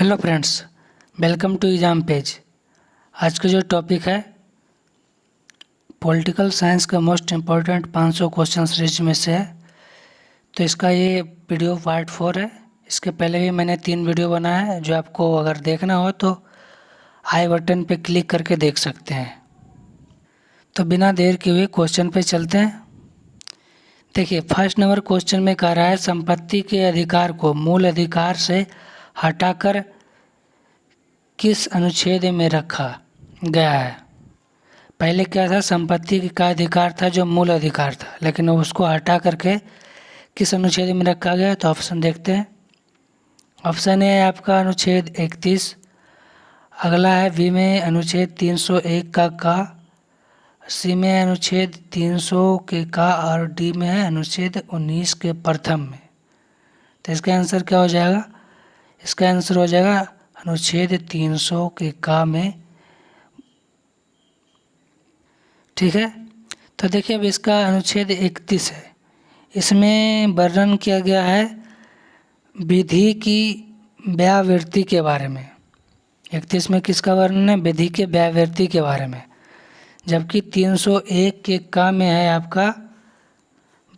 Hello friends, welcome to exam page. आज का जो टॉपिक है पॉलिटिकल साइंस का मोस्ट इम्पॉर्टेंट 500 क्वेश्चन सीरीज में से है। तो इसका ये वीडियो पार्ट 4 है। इसके पहले भी मैंने 3 वीडियो बनाया है, जो आपको अगर देखना हो तो आई बटन पे क्लिक करके देख सकते हैं। तो बिना देर किए हुए क्वेश्चन पे चलते हैं। देखिए, फर्स्ट नंबर क्वेश्चन में कह रहा है संपत्ति के अधिकार को मूल अधिकार से हटाकर किस अनुच्छेद में रखा गया है। पहले क्या था, संपत्ति का अधिकार था जो मूल अधिकार था, लेकिन उसको हटा करके किस अनुच्छेद में रखा गया। तो ऑप्शन देखते हैं। ऑप्शन ए है आपका अनुच्छेद 31, अगला है बी में अनुच्छेद 301 का, सी में अनुच्छेद 300 के का और डी में है अनुच्छेद 19 के प्रथम में। तो इसका आंसर क्या हो जाएगा? इसका आंसर हो जाएगा अनुच्छेद 300 के का में। ठीक है, तो देखिए अब इसका अनुच्छेद 31 है। इसमें वर्णन किया गया है विधि की व्यावृत्ति के बारे में। 31 में किसका वर्णन है? विधि के व्यावृत्ति के बारे में। जबकि 301 के का में है आपका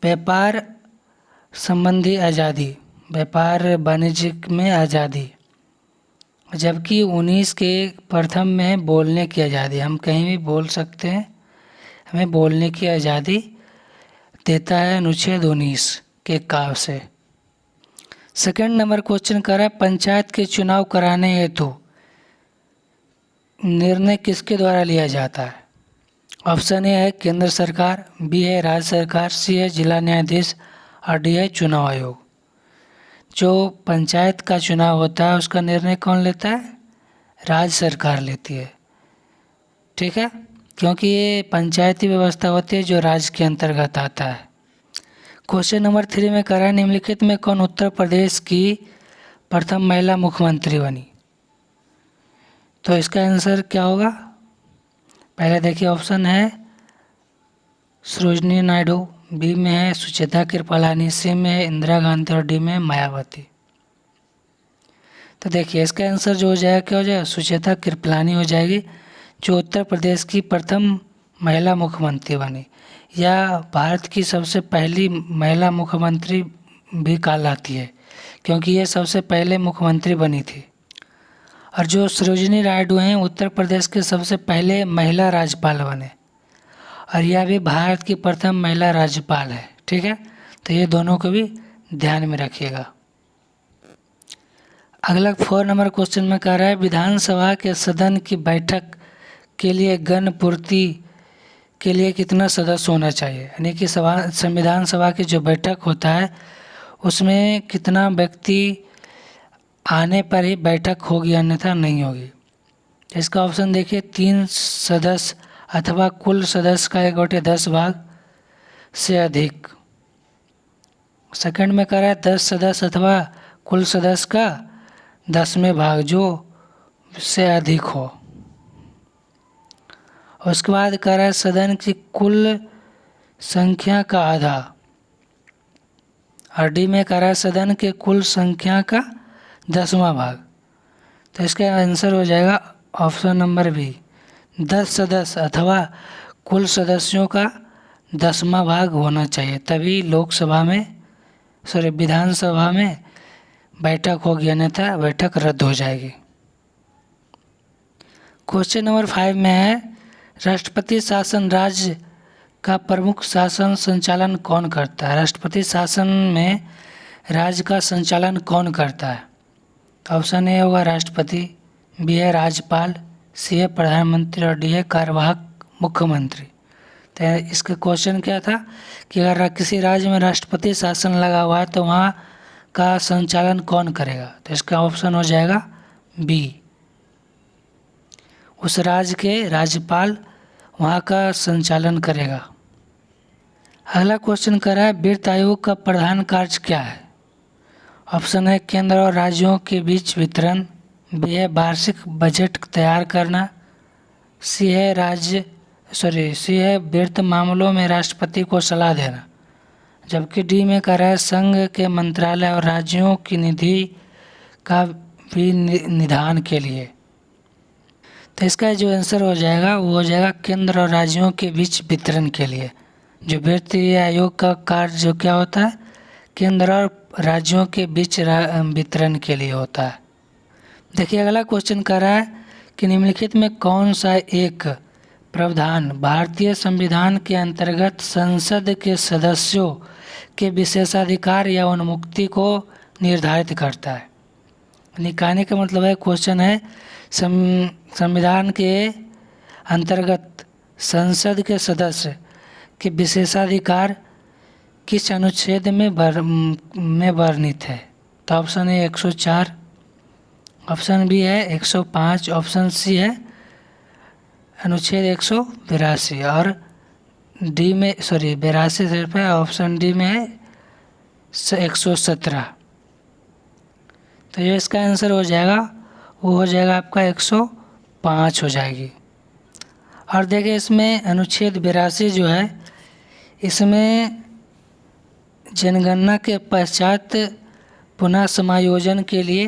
व्यापार संबंधी आज़ादी, व्यापार वाणिज्य में आज़ादी। जबकि 19 के प्रथम में है बोलने की आज़ादी, हम कहीं भी बोल सकते हैं, हमें बोलने की आज़ादी देता है अनुच्छेद 19 के का से। सेकंड नंबर क्वेश्चन कर रहा है पंचायत के चुनाव कराने हेतु निर्णय किसके द्वारा लिया जाता है। ऑप्शन ए है केंद्र सरकार, बी है राज्य सरकार, सी है जिला न्यायाधीश और डी है चुनाव आयोग। जो पंचायत का चुनाव होता है उसका निर्णय कौन लेता है? राज्य सरकार लेती है। ठीक है, क्योंकि ये पंचायती व्यवस्था होती है जो राज्य के अंतर्गत आता है। क्वेश्चन नंबर 3 में कह रहा है निम्नलिखित में कौन उत्तर प्रदेश की प्रथम महिला मुख्यमंत्री बनी। तो इसका आंसर क्या होगा? पहले देखिए, ऑप्शन है सरोजिनी नायडू, बी में है सुचेता कृपलानी, सी में है इंदिरा गांधी और डी में है मायावती। तो देखिए इसका आंसर जो हो जाएगा क्या हो जाएगा? सुचेता कृपलानी हो जाएगी, जो उत्तर प्रदेश की प्रथम महिला मुख्यमंत्री बनी, या भारत की सबसे पहली महिला मुख्यमंत्री भी कहलाती है, क्योंकि ये सबसे पहले मुख्यमंत्री बनी थी। और जो सरोजिनी नायडू हैं उत्तर प्रदेश के सबसे पहले महिला राज्यपाल बने, और यह भी भारत की प्रथम महिला राज्यपाल है। ठीक है, तो ये दोनों को भी ध्यान में रखिएगा। अगला 4 नंबर क्वेश्चन में कह रहा है विधानसभा के सदन की बैठक के लिए गण पूर्ति के लिए कितना सदस्य होना चाहिए। यानी कि संविधान सभा की जो बैठक होता है उसमें कितना व्यक्ति आने पर ही बैठक होगी, अन्यथा नहीं होगी। इसका ऑप्शन देखिए 3 सदस्य अथवा कुल सदस्य का 1/10 भाग से अधिक। सेकंड में कह रहा है 10 सदस्य अथवा कुल सदस्य का 10वें भाग जो से अधिक हो। उसके बाद कह रहा है सदन की कुल संख्या का आधा, और डी में कह रहा है सदन के कुल संख्या का 10वां भाग। तो इसका आंसर हो जाएगा ऑप्शन नंबर बी, 10 सदस्य अथवा कुल सदस्यों का 10वां भाग होना चाहिए, तभी लोकसभा में विधानसभा में बैठक होगी, अन्यथा बैठक रद्द हो जाएगी। क्वेश्चन नंबर 5 में है राष्ट्रपति शासन राज्य का प्रमुख शासन संचालन कौन करता है। राष्ट्रपति शासन में राज्य का संचालन कौन करता है। ऑप्शन ए होगा राष्ट्रपति, बी है राज्यपाल, सी है प्रधानमंत्री और डी है कार्यवाहक मुख्यमंत्री। तो इसका क्वेश्चन क्या था कि अगर किसी राज्य में राष्ट्रपति शासन लगा हुआ है तो वहाँ का संचालन कौन करेगा। तो इसका ऑप्शन हो जाएगा बी, उस राज्य के राज्यपाल वहाँ का संचालन करेगा। अगला क्वेश्चन कर रहा है वित्त आयोग का प्रधान कार्य क्या है। ऑप्शन है केंद्र और राज्यों के बीच वितरण, बी है वार्षिक बजट तैयार करना, सी है वित्त मामलों में राष्ट्रपति को सलाह देना, जबकि डी में कह रहा है संघ के मंत्रालय और राज्यों की निधि का विनिधान के लिए। तो इसका जो आंसर हो जाएगा वो हो जाएगा केंद्र और राज्यों के बीच वितरण के लिए। जो वित्तीय आयोग का कार्य जो क्या होता है, केंद्र और राज्यों के बीच वितरण के लिए होता है। देखिए अगला क्वेश्चन कर रहा है कि निम्नलिखित में कौन सा एक प्रावधान भारतीय संविधान के अंतर्गत संसद के सदस्यों के विशेषाधिकार या उन्मुक्ति को निर्धारित करता है। निकालने का मतलब है, क्वेश्चन है संविधान के अंतर्गत संसद के सदस्य के विशेषाधिकार किस अनुच्छेद में वर्णित है। तो ऑप्शन ए 104, ऑप्शन बी है 105, ऑप्शन सी है अनुच्छेद 182 और डी में 82 सिर्फ है, ऑप्शन डी में है 117। तो ये इसका आंसर हो जाएगा, वो हो जाएगा आपका 105 हो जाएगी। और देखिए इसमें अनुच्छेद 82 जो है, इसमें जनगणना के पश्चात पुनः समायोजन के लिए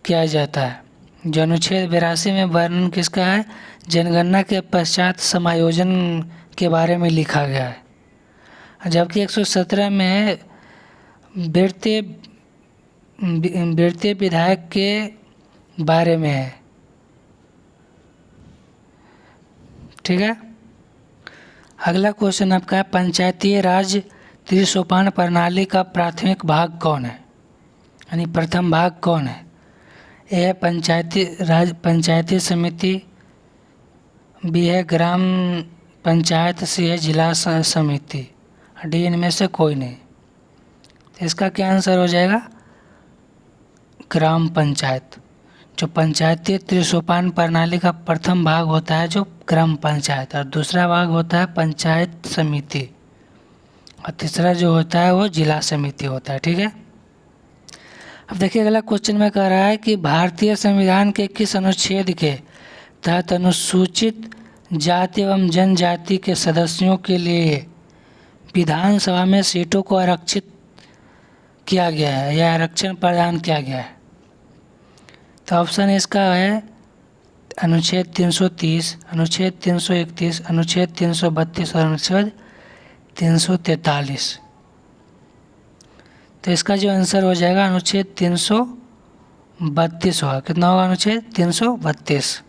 किया जाता है। जो अनुच्छेद 82 में वर्णन किसका है, जनगणना के पश्चात समायोजन के बारे में लिखा गया है। जबकि 117 में है वृत्तीय विधायक के बारे में है। ठीक है, अगला क्वेश्चन आपका है पंचायती राज त्रिसोपान प्रणाली का प्राथमिक भाग कौन है, यानी प्रथम भाग कौन है। ए है पंचायती राज पंचायती समिति, बी है ग्राम पंचायत, सी है जिला समिति, डी इनमें से कोई नहीं। तो इसका क्या आंसर हो जाएगा, ग्राम पंचायत। जो पंचायती त्रिसोपान प्रणाली का प्रथम भाग होता है जो ग्राम पंचायत, और दूसरा भाग होता है पंचायत समिति, और तीसरा जो होता है वो जिला समिति होता है। ठीक है, अब देखिए अगला क्वेश्चन में कह रहा है कि भारतीय संविधान के किस अनुच्छेद के तहत अनुसूचित जाति एवं जनजाति के सदस्यों के लिए विधानसभा में सीटों को आरक्षित किया गया है या आरक्षण प्रदान किया गया है। तो ऑप्शन इसका है अनुच्छेद 330, अनुच्छेद 331, अनुच्छेद 332 और अनुच्छेद 343। तो इसका जो आंसर हो जाएगा अनुच्छेद 332 होगा। कितना होगा, अनुच्छेद 332।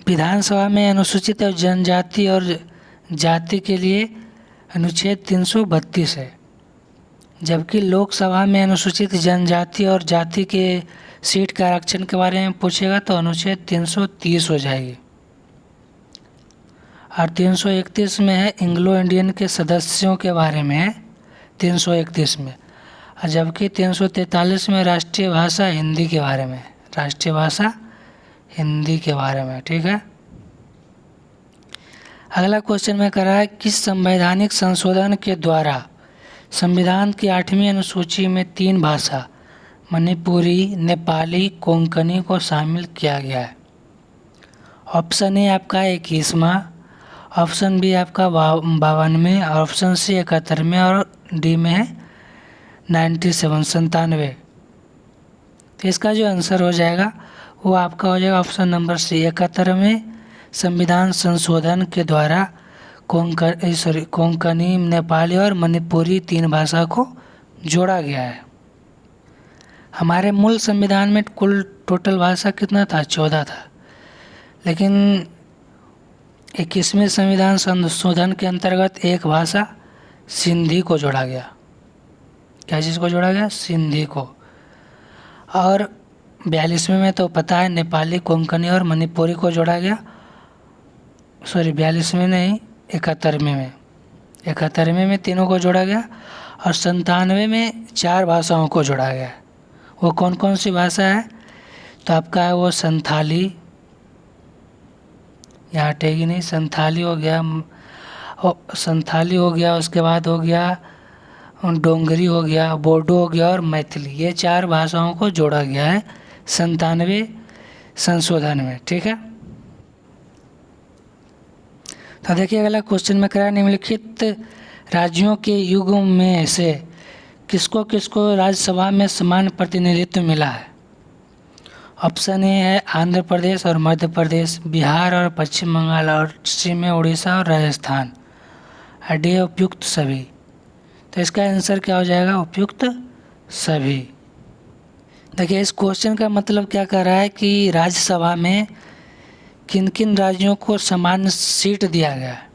विधानसभा में अनुसूचित और जनजाति और जाति के लिए अनुच्छेद 332 है, जबकि लोकसभा में अनुसूचित जनजाति और जाति के सीट के आरक्षण के बारे में पूछेगा तो अनुच्छेद 330 हो जाएगी। और 331 में है एंग्लो इंडियन के सदस्यों के बारे में है 331 में, और जबकि 343 में राष्ट्रीय भाषा हिंदी के बारे में, राष्ट्रीय भाषा हिंदी के बारे में। ठीक है, अगला क्वेश्चन में कह रहा है किस संवैधानिक संशोधन के द्वारा संविधान की 8वीं अनुसूची में 3 भाषा मणिपुरी, नेपाली, कोंकणी को शामिल किया गया है। ऑप्शन ए आपका 21वां, ऑप्शन बी आपका 52, ऑप्शन सी 71 और डी में है 97। तो इसका जो आंसर हो जाएगा वो आपका हो जाएगा ऑप्शन नंबर सी 71 में संविधान संशोधन के द्वारा कोंकणी, नेपाली और मणिपुरी 3 भाषा को जोड़ा गया है। हमारे मूल संविधान में कुल टोटल भाषा कितना था, 14 था, लेकिन 21वें संविधान संशोधन के अंतर्गत एक भाषा सिंधी को जोड़ा गया। क्या चीज़ को जोड़ा गया, सिंधी को। और 42वें में तो पता है नेपाली, कोंकणी और मणिपुरी को जोड़ा गया। 42वें नहीं, 71वें में 71वें में तीनों को जोड़ा गया, और 97वें में 4 भाषाओं को जोड़ा गया। वो कौन कौन सी भाषा है, तो आपका है वो संथाली, यहाँ हटेगी नहीं, संथाली हो गया, संथाली हो गया, उसके बाद हो गया डोंगरी हो गया, बोडो हो गया और मैथिली। ये 4 भाषाओं को जोड़ा गया है 97वें संशोधन में। ठीक है, तो देखिए अगला क्वेश्चन में कह रहा है निम्नलिखित राज्यों के युग में से किसको किसको राज्यसभा में समान प्रतिनिधित्व मिला है? ऑप्शन ए है आंध्र प्रदेश और मध्य प्रदेश, बिहार और पश्चिम बंगाल, और सी में उड़ीसा और राजस्थान, और डी उपयुक्त सभी। तो इसका आंसर क्या हो जाएगा? उपयुक्त सभी। देखिए इस क्वेश्चन का मतलब क्या कर रहा है कि राज्यसभा में किन किन राज्यों को समान सीट दिया गया है।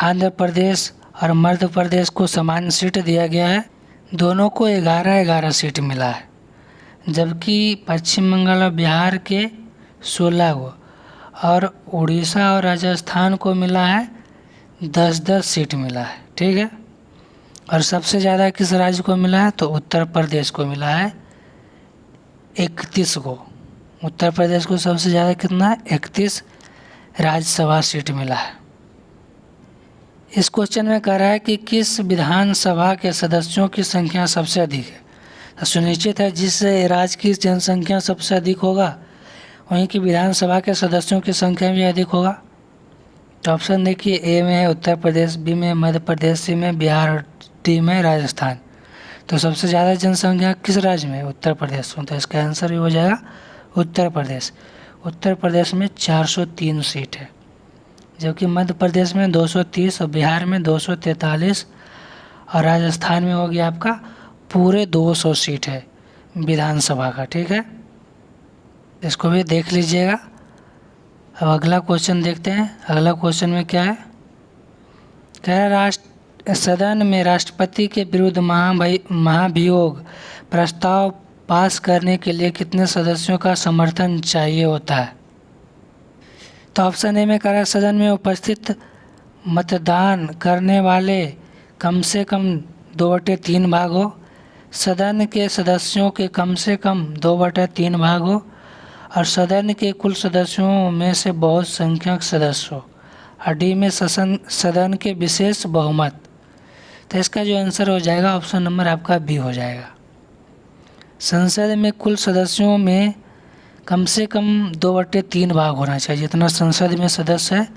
आंध्र प्रदेश और मध्य प्रदेश को समान सीट दिया गया है, दोनों को 11-11 सीट मिला है, जबकि पश्चिम बंगाल और बिहार के 16 को, और उड़ीसा और राजस्थान को मिला है 10-10 सीट मिला है। ठीक है, और सबसे ज़्यादा किस राज्य को मिला है? तो उत्तर प्रदेश को मिला है 31 को। उत्तर प्रदेश को सबसे ज़्यादा कितना है? 31 राज्यसभा सीट मिला है। इस क्वेश्चन में कह रहा है कि किस विधानसभा के सदस्यों की संख्या सबसे अधिक है। तो सुनिश्चित है जिस राज्य की जनसंख्या सबसे अधिक होगा वहीं की विधानसभा के सदस्यों की संख्या भी अधिक होगा। तो ऑप्शन देखिए, ए में है उत्तर प्रदेश, बी में मध्य प्रदेश, सी में बिहार और डी में राजस्थान। तो सबसे ज़्यादा जनसंख्या किस राज्य में? उत्तर प्रदेश में। तो इसका आंसर भी हो जाएगा उत्तर प्रदेश। उत्तर प्रदेश में 403 सीट है, जबकि मध्य प्रदेश में 230 और बिहार में 243 और राजस्थान में हो गया आपका पूरे 200 सीट है विधानसभा का। ठीक है, इसको भी देख लीजिएगा। अब अगला क्वेश्चन देखते हैं। अगला क्वेश्चन में क्या है? कह रहा सदन में राष्ट्रपति के विरुद्ध महाभियोग प्रस्ताव पास करने के लिए कितने सदस्यों का समर्थन चाहिए होता है? तो ऑप्शन ए में कह रहा है सदन में उपस्थित मतदान करने वाले कम से कम 2/3 भाग हो, सदन के सदस्यों के कम से कम 2/3 भाग हो, और सदन के कुल सदस्यों में से बहुत संख्यक सदस्य हो, और डी में सदन के विशेष बहुमत। तो इसका जो आंसर हो जाएगा ऑप्शन नंबर आपका बी हो जाएगा। संसद में कुल सदस्यों में कम से कम 2/3 भाग होना चाहिए। जितना संसद में सदस्य है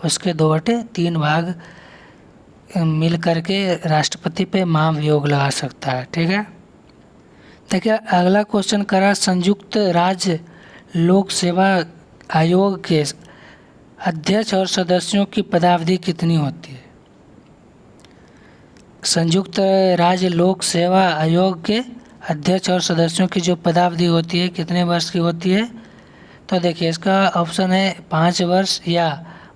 उसके 2/3 भाग मिल करके राष्ट्रपति पे महाभियोग लगा सकता है। ठीक है, देखिए अगला क्वेश्चन करा संयुक्त राज्य लोक सेवा आयोग के अध्यक्ष और सदस्यों की पदावधि कितनी होती है? संयुक्त राज्य लोक सेवा आयोग के अध्यक्ष और सदस्यों की जो पदावधि होती है कितने वर्ष की होती है? तो देखिए इसका ऑप्शन है 5 वर्ष या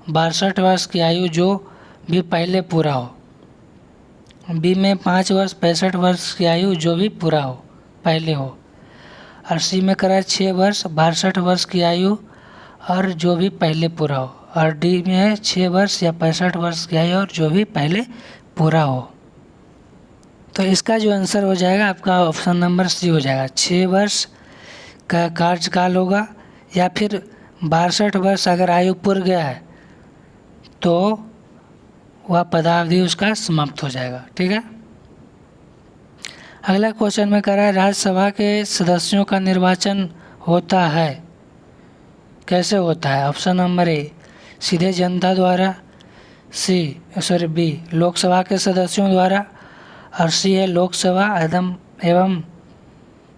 62 वर्ष की आयु जो भी पहले पूरा हो। बी में 5 वर्ष 65 वर्ष की आयु जो भी पूरा हो पहले हो, और सी में करा 6 वर्ष 62 वर्ष की आयु और जो भी पहले पूरा हो, और डी में है 6 वर्ष या 65 वर्ष की आयु और जो भी पहले पूरा हो। तो इसका जो आंसर हो जाएगा आपका ऑप्शन नंबर सी हो जाएगा। 6 वर्ष का कार्यकाल होगा या फिर 62 वर्ष अगर आयु पूर गया है तो वह पदावधि उसका समाप्त हो जाएगा। ठीक है, अगला क्वेश्चन में कह रहा है राज्यसभा के सदस्यों का निर्वाचन होता है, कैसे होता है? ऑप्शन नंबर ए सीधे जनता द्वारा, बी लोकसभा के सदस्यों द्वारा, और सी है लोकसभा एवं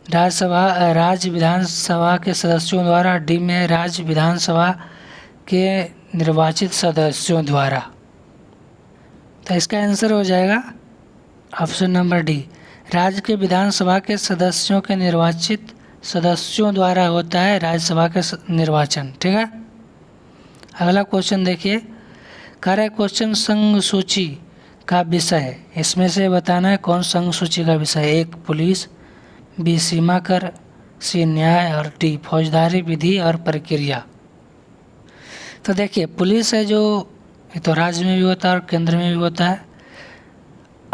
राज्य विधानसभा के सदस्यों द्वारा, डी में राज्य विधानसभा के निर्वाचित सदस्यों द्वारा। तो इसका आंसर हो जाएगा ऑप्शन नंबर डी, राज्य के विधानसभा के सदस्यों के निर्वाचित सदस्यों द्वारा होता है राज्यसभा के निर्वाचन। ठीक है, अगला क्वेश्चन देखिए, कार्य क्वेश्चन संघ सूची का विषय है, इसमें से बताना है कौन संघ सूची का विषय है। एक पुलिस, बी सीमा कर, सी न्याय, और डी फौजदारी विधि और प्रक्रिया। तो देखिए पुलिस है जो ये तो राज्य में भी होता है और केंद्र में भी होता है,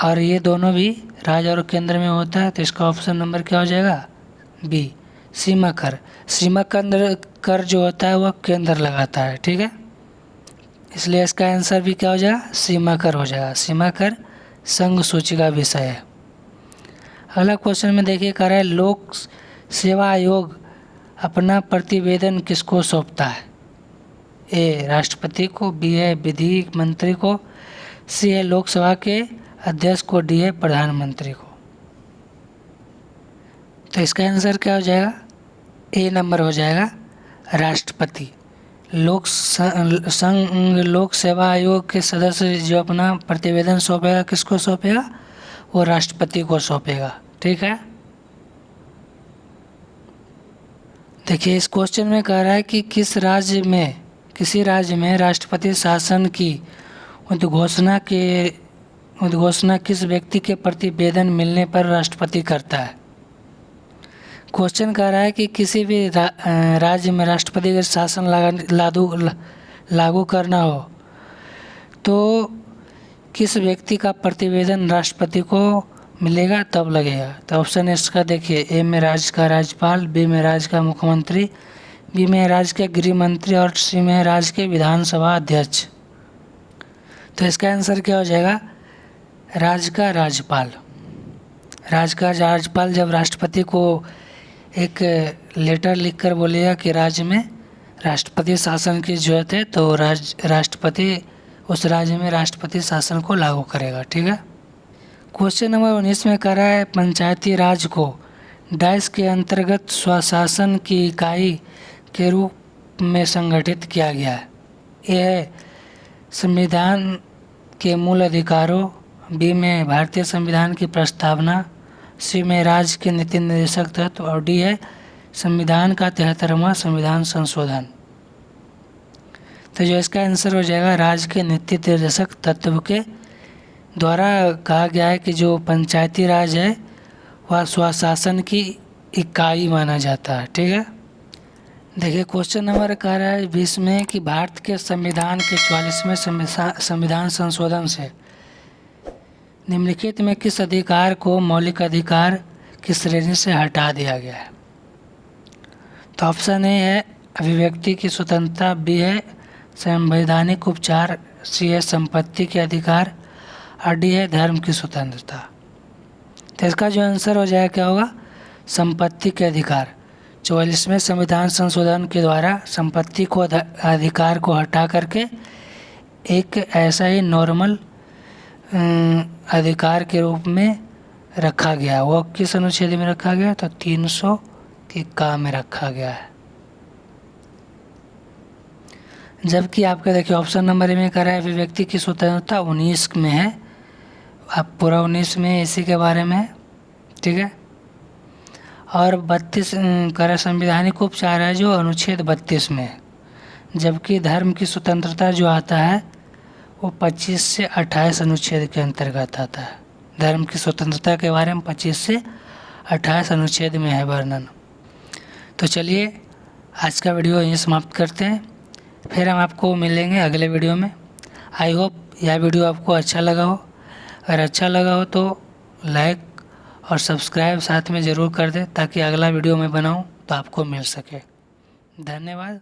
और ये दोनों भी राज्य और केंद्र में होता है। तो इसका ऑप्शन नंबर क्या हो जाएगा? बी सीमा कर। सीमा कर जो होता है वह केंद्र लगाता है। ठीक है, इसलिए इसका आंसर भी क्या हो जाएगा? सीमा कर हो जाएगा। सीमा कर संघ सूची का विषय है। अगला क्वेश्चन में देखिए कह रहा है लोक सेवा आयोग अपना प्रतिवेदन किसको सौंपता है? ए राष्ट्रपति को, बी है विधि मंत्री को, सी है लोकसभा के अध्यक्ष को, डी है प्रधानमंत्री को। तो इसका आंसर क्या हो जाएगा, ए नंबर हो जाएगा राष्ट्रपति। लोक सेवा आयोग के सदस्य जो अपना प्रतिवेदन सौंपेगा, किसको सौंपेगा, वो राष्ट्रपति को सौंपेगा। ठीक है, देखिए इस क्वेश्चन में कह रहा है कि किसी राज्य में राष्ट्रपति शासन की उद्घोषणा किस व्यक्ति के प्रतिवेदन मिलने पर राष्ट्रपति करता है। क्वेश्चन कह रहा है कि किसी भी राज्य में राष्ट्रपति का शासन लागू करना हो तो किस व्यक्ति का प्रतिवेदन राष्ट्रपति को मिलेगा, तब लगेगा। तो ऑप्शन इसका देखिए, ए में राज्य का राज्यपाल, बी में राज्य का मुख्यमंत्री, बी में राज्य के गृह मंत्री और सी में राज्य के विधानसभा अध्यक्ष। तो इसका आंसर क्या हो जाएगा, राज्य का राज्यपाल। राज्य का राज्यपाल जब राष्ट्रपति को एक लेटर लिखकर बोलेगा कि राज्य में राष्ट्रपति शासन की जरूरत है, तो राष्ट्रपति उस राज्य में राष्ट्रपति शासन को लागू करेगा। ठीक है, क्वेश्चन नंबर 19 में कह रहा है पंचायती राज को डैश के अंतर्गत स्वशासन की इकाई के रूप में संगठित किया गया है। ए है संविधान के मूल अधिकारों, बी में भारतीय संविधान की प्रस्तावना, सी में राज्य के नीति निर्देशक तत्व और डी है संविधान का 73वां संविधान संशोधन। तो जो इसका आंसर हो जाएगा, राज्य के नीति निर्देशक तत्व के द्वारा कहा गया है कि जो पंचायती राज है वह स्वशासन की इकाई माना जाता है। ठीक है, देखिए क्वेश्चन नंबर कह रहा है 20 में कि भारत के संविधान के 44वें संविधान संशोधन से निम्नलिखित में किस अधिकार को मौलिक अधिकार की श्रेणी से हटा दिया गया है। तो ऑप्शन ए है अभिव्यक्ति की स्वतंत्रता, बी है संवैधानिक उपचार, सी है संपत्ति के अधिकार और डी है धर्म की स्वतंत्रता। तो इसका जो आंसर हो जाएगा क्या होगा, संपत्ति के अधिकार। 44वें संविधान संशोधन के द्वारा संपत्ति को अधिकार को हटा करके एक ऐसा ही नॉर्मल अधिकार के रूप में रखा गया। वो किस अनुच्छेद में रखा गया, तो 300 की का में रखा गया है। जबकि आपका देखिए ऑप्शन नंबर में कह रहा है अभिव्यक्ति की स्वतंत्रता 19 में है, अब पूरा 19 में इसी के बारे में है। ठीक है, और 32 कर संवैधानिक उपचार है जो अनुच्छेद 32 में है। जबकि धर्म की स्वतंत्रता जो आता है वो 25 से 28 अनुच्छेद के अंतर्गत आता है। धर्म की स्वतंत्रता के बारे में 25 से 28 अनुच्छेद में है वर्णन। तो चलिए आज का वीडियो यहीं समाप्त करते हैं, फिर हम आपको मिलेंगे अगले वीडियो में। आई होप यह वीडियो आपको अच्छा लगा हो। अगर अच्छा लगा हो तो लाइक और सब्सक्राइब साथ में ज़रूर कर दें ताकि अगला वीडियो मैं बनाऊं तो आपको मिल सके। धन्यवाद।